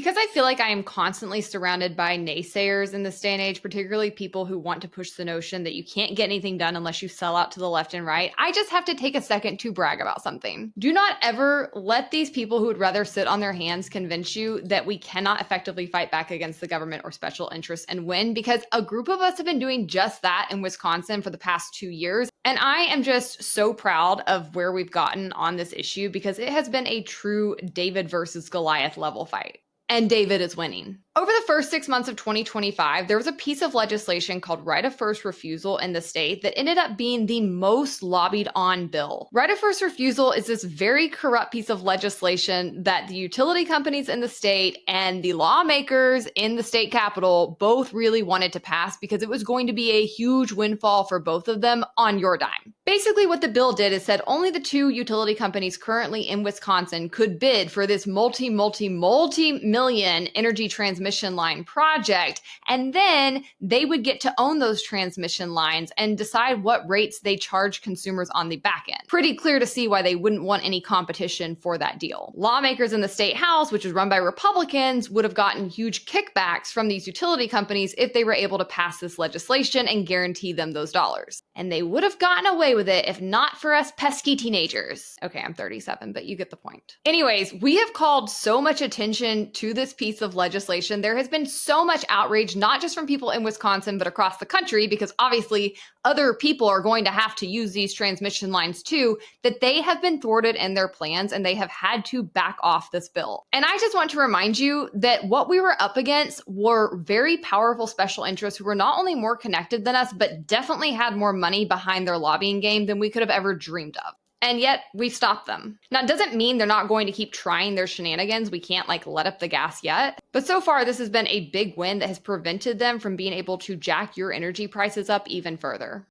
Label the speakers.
Speaker 1: Because I feel like I am constantly surrounded by naysayers in this day and age, particularly people who want to push the notion that you can't get anything done unless you sell out to the left and right, I just have to take a second to brag about something. Do not ever let these people who would rather sit on their hands convince you that we cannot effectively fight back against the government or special interests and win, because a group of us have been doing just that in Wisconsin for the past 2 years. And I am just so proud of where we've gotten on this issue because it has been a true David versus Goliath level fight. And David is winning. Over the first 6 months of 2025, there was a piece of legislation called Right of First Refusal in the state that ended up being the most lobbied on bill. Right of First Refusal is this very corrupt piece of legislation that the utility companies in the state and the lawmakers in the state capitol both really wanted to pass because it was going to be a huge windfall for both of them on your dime. Basically, what the bill did is said only the two utility companies currently in Wisconsin could bid for this multi-million energy transmission line project, and then they would get to own those transmission lines and decide what rates they charge consumers on the back end. Pretty clear to see why they wouldn't want any competition for that deal. Lawmakers in the state house, which is run by Republicans, would have gotten huge kickbacks from these utility companies if they were able to pass this legislation and guarantee them those dollars. And they would have gotten away with it if not for us pesky teenagers. Okay, I'm 37, but you get the point. Anyways, we have called so much attention to this piece of legislation. There has been so much outrage, not just from people in Wisconsin, but across the country, because obviously other people are going to have to use these transmission lines too, that they have been thwarted in their plans and they have had to back off this bill. And I just want to remind you that what we were up against were very powerful special interests who were not only more connected than us, but definitely had more money behind their lobbying game than we could have ever dreamed of. And yet we've stopped them. Now, it doesn't mean they're not going to keep trying their shenanigans. We can't let up the gas yet. But so far, this has been a big win that has prevented them from being able to jack your energy prices up even further.